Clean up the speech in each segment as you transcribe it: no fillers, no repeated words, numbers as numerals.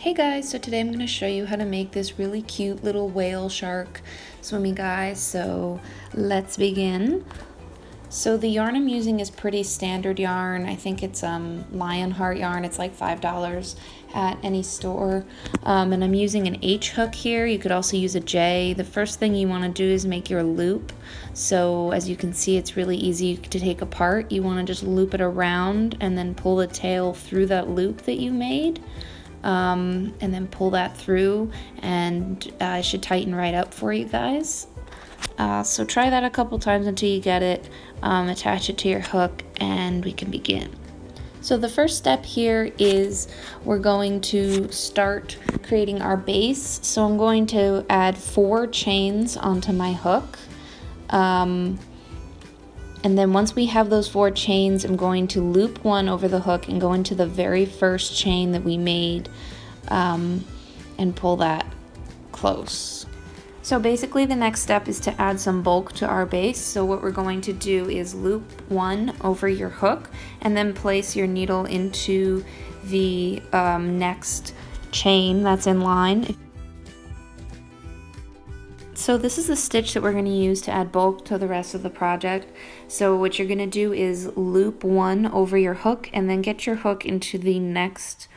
Hey guys, so today I'm going to show you how to make this really cute little whale shark swimming guy. So let's begin. So the yarn I'm using is pretty standard yarn. I think it's Lionheart yarn. It's like $5 at any store. And I'm using an H hook here. You could also use a J. The first thing you want to do is make your loop. So as you can see, it's really easy to take apart. You want to just loop it around and then pull the tail through that loop that you made. And then pull that through, and it should tighten right up for you guys. So try that a couple times until you get it. Attach it to your hook and we can begin. So the first step here is we're going to start creating our base. So I'm going to add 4 chains onto my hook. And then once we have those 4 chains, I'm going to loop one over the hook and go into the very first chain that we made and pull that close. So basically the next step is to add some bulk to our base. So what we're going to do is loop one over your hook and then place your needle into the next chain that's in line. So this is the stitch that we're going to use to add bulk to the rest of the project. So what you're going to do is loop one over your hook and then get your hook into the next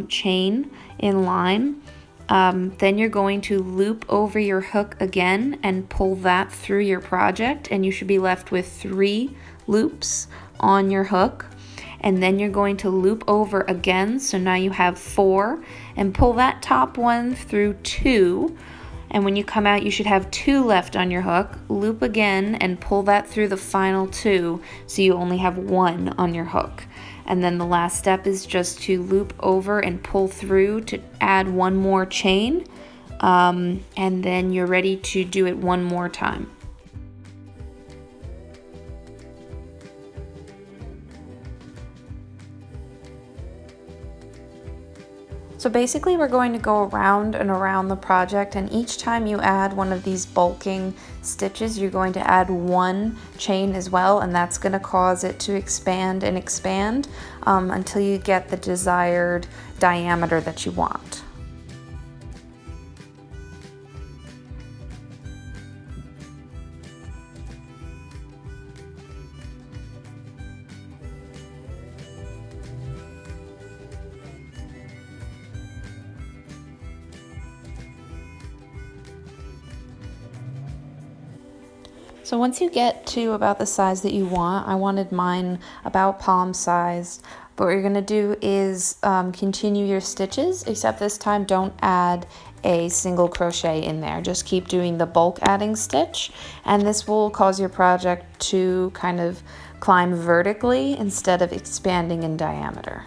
chain in line. Then you're going to loop over your hook again and pull that through your project, and you should be left with 3 loops on your hook. And then you're going to loop over again, so now you have 4, and pull that top one through 2. And when you come out, you should have 2 left on your hook. Loop again and pull that through the final 2, so you only have 1 on your hook. And then the last step is just to loop over and pull through to add 1 more chain. And then you're ready to do it 1 more time. So basically we're going to go around and around the project, and each time you add one of these bulking stitches, you're going to add 1 chain as well, and that's going to cause it to expand and expand until you get the desired diameter that you want. So once you get to about the size that you want, I wanted mine about palm sized, but what you're going to do is continue your stitches, except this time don't add a single crochet in there. Just keep doing the bulk adding stitch, and this will cause your project to kind of climb vertically instead of expanding in diameter.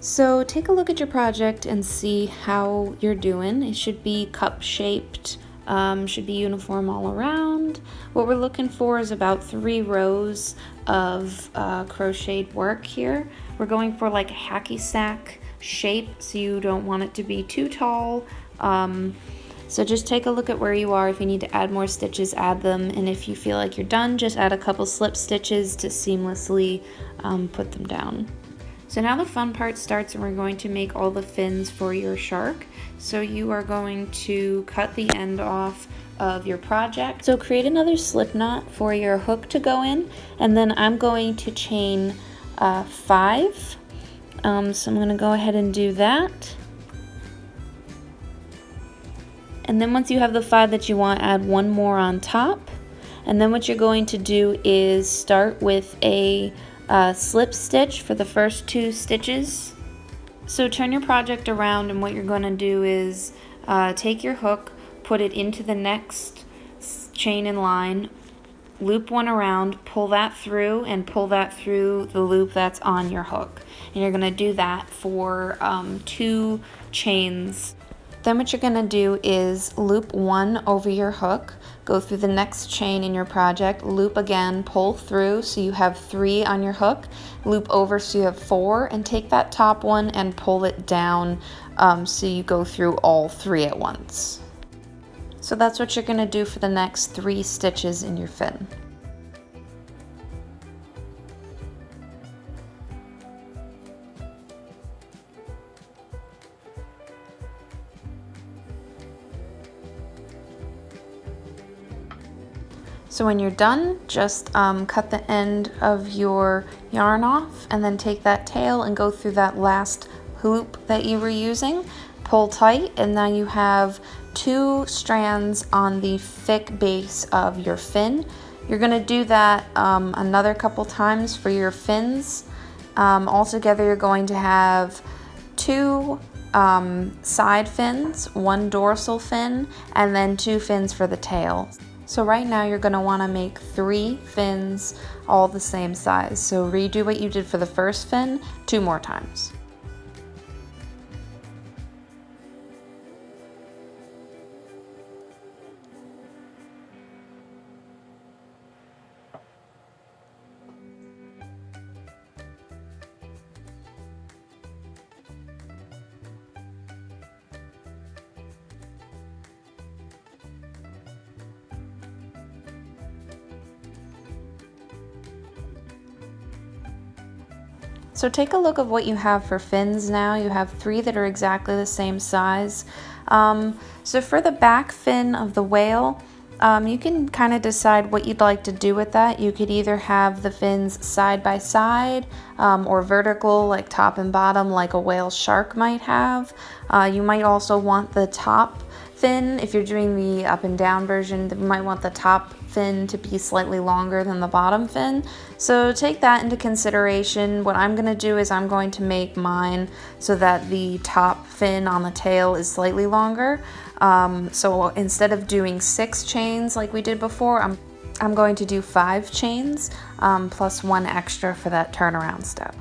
So take a look at your project and see how you're doing. It should be cup shaped, should be uniform all around. What we're looking for is about 3 rows of crocheted work here. We're going for like a hacky sack shape, so you don't want it to be too tall. So just take a look at where you are. If you need to add more stitches, add them. And if you feel like you're done, just add a couple slip stitches to seamlessly put them down. So now the fun part starts, and we're going to make all the fins for your shark. So you are going to cut the end off of your project. So create another slip knot for your hook to go in, and then I'm going to chain 5. So I'm going to go ahead and do that. And then once you have the 5 that you want, add 1 more on top. And then what you're going to do is start with a slip stitch for the first 2 stitches. So turn your project around, and what you're going to do is take your hook, put it into the next chain in line, loop 1 around, pull that through, and pull that through the loop that's on your hook. And you're going to do that for 2 chains. Then what you're going to do is loop 1 over your hook, go through the next chain in your project, loop again, pull through so you have 3 on your hook, loop over so you have 4, and take that top one and pull it down so you go through all 3 at once. So that's what you're going to do for the next 3 stitches in your fin. So when you're done, just cut the end of your yarn off and then take that tail and go through that last hoop that you were using, pull tight, and now you have 2 strands on the thick base of your fin. You're going to do that another couple times for your fins. Altogether you're going to have 2 side fins, 1 dorsal fin, and then 2 fins for the tail. So right now you're going to want to make 3 fins all the same size. So redo what you did for the first fin 2 more times. So take a look at what you have for fins now. You have 3 that are exactly the same size. So for the back fin of the whale, you can kind of decide what you'd like to do with that. You could either have the fins side by side or vertical, like top and bottom, like a whale shark might have. You might also want the top fin, if you're doing the up and down version, you might want the top fin to be slightly longer than the bottom fin. So take that into consideration. What I'm going to do is I'm going to make mine so that the top fin on the tail is slightly longer. So instead of doing 6 chains like we did before, I'm going to do 5 chains plus 1 extra for that turnaround step.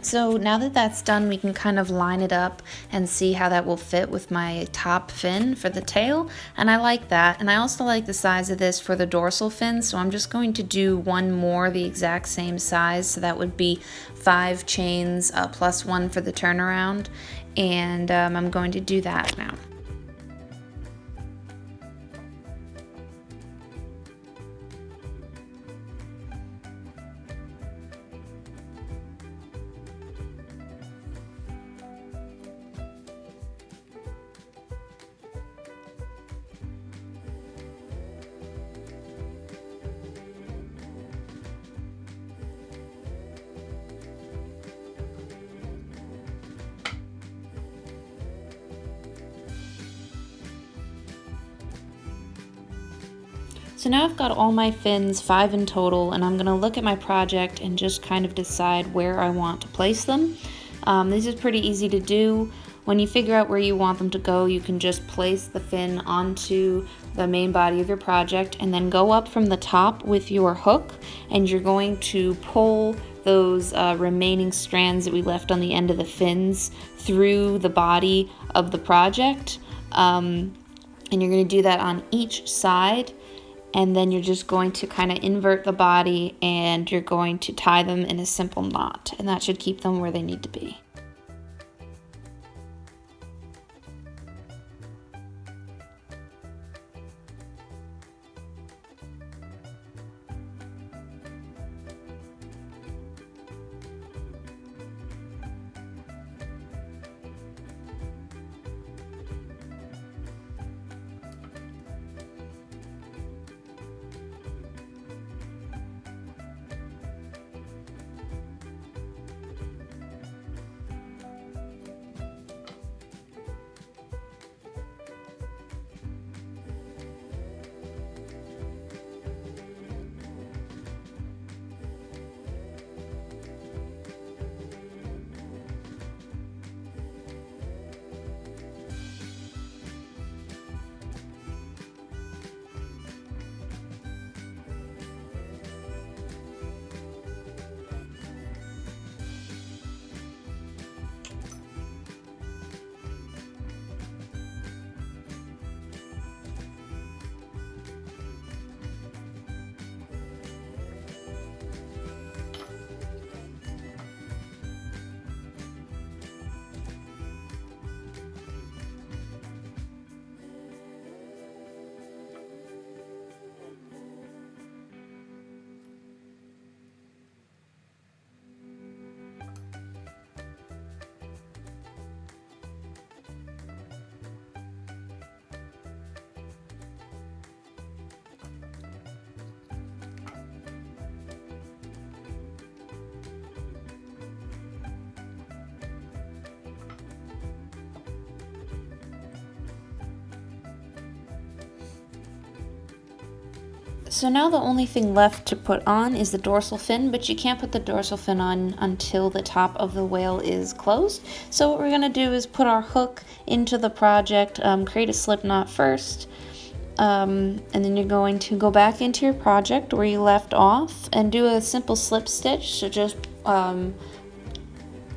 So now that that's done, we can kind of line it up and see how that will fit with my top fin for the tail, and I like that. And I also like the size of this for the dorsal fin, so I'm just going to do 1 more the exact same size, so that would be 5 chains plus 1 for the turnaround, and I'm going to do that now. So now I've got all my fins, 5 in total, and I'm going to look at my project and just kind of decide where I want to place them. This is pretty easy to do. When you figure out where you want them to go, you can just place the fin onto the main body of your project and then go up from the top with your hook, and you're going to pull those remaining strands that we left on the end of the fins through the body of the project. And you're going to do that on each side. And then you're just going to kind of invert the body and you're going to tie them in a simple knot, and that should keep them where they need to be. So now the only thing left to put on is the dorsal fin, but you can't put the dorsal fin on until the top of the whale is closed. So what we're going to do is put our hook into the project, create a slip knot first, and then you're going to go back into your project where you left off and do a simple slip stitch. So just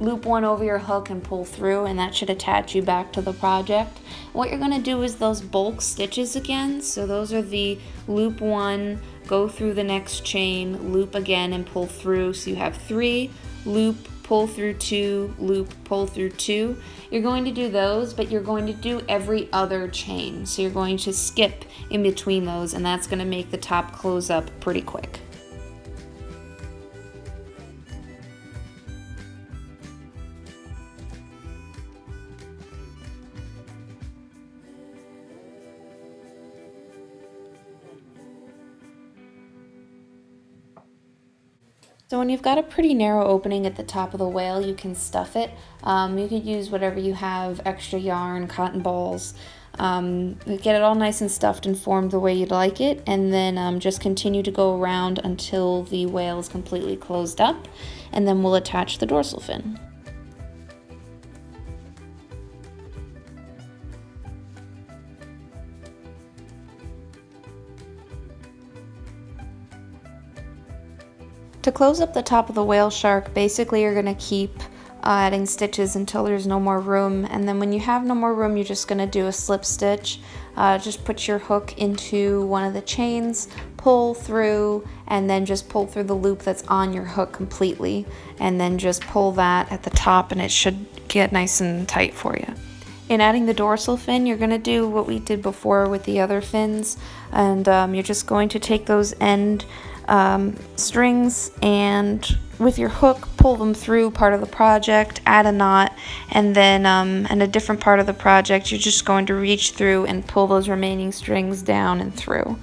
loop one over your hook and pull through, and that should attach you back to the project. What you're going to do is those bulk stitches again. So those are the loop one, go through the next chain, loop again and pull through. So you have 3, loop, pull through 2, loop, pull through 2. You're going to do those, but you're going to do every other chain. So you're going to skip in between those, and that's going to make the top close up pretty quick. So when you've got a pretty narrow opening at the top of the whale, you can stuff it. You could use whatever you have, extra yarn, cotton balls. Get it all nice and stuffed and formed the way you'd like it, and then just continue to go around until the whale is completely closed up, and then we'll attach the dorsal fin. To close up the top of the whale shark, basically you're going to keep adding stitches until there's no more room, and then when you have no more room, you're just going to do a slip stitch. Just put your hook into one of the chains, pull through, and then just pull through the loop that's on your hook completely, and then just pull that at the top and it should get nice and tight for you. In adding the dorsal fin, you're going to do what we did before with the other fins, and you're just going to take those end strings and with your hook pull them through part of the project, add a knot, and then in a different part of the project you're just going to reach through and pull those remaining strings down and through.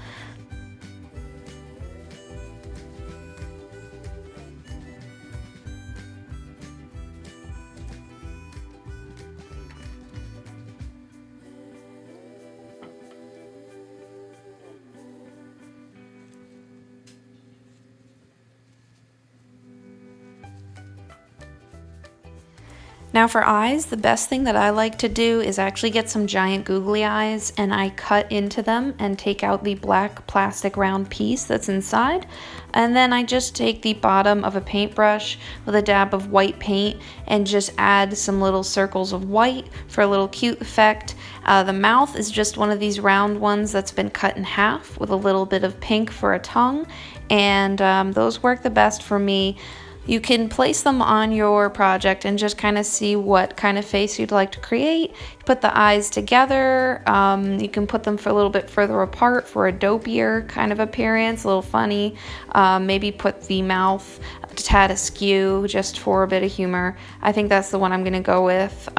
Now for eyes, the best thing that I like to do is actually get some giant googly eyes, and I cut into them and take out the black plastic round piece that's inside, and then I just take the bottom of a paintbrush with a dab of white paint and just add some little circles of white for a little cute effect. The mouth is just one of these round ones that's been cut in half with a little bit of pink for a tongue, and those work the best for me. You can place them on your project and just kind of see what kind of face you'd like to create. Put the eyes together. You can put them for a little bit further apart for a dopier kind of appearance, a little funny. Maybe put the mouth a tad askew just for a bit of humor. I think that's the one I'm gonna go with.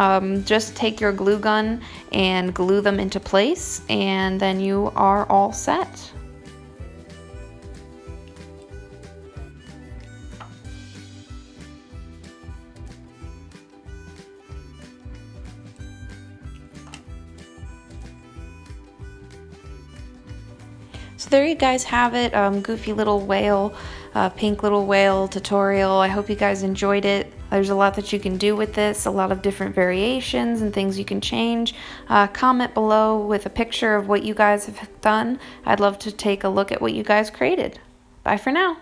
Just take your glue gun and glue them into place, and then you are all set. So there you guys have it, goofy little whale, pink little whale tutorial. I hope you guys enjoyed it. There's a lot that you can do with this, a lot of different variations and things you can change. Comment below with a picture of what you guys have done. I'd love to take a look at what you guys created. Bye for now.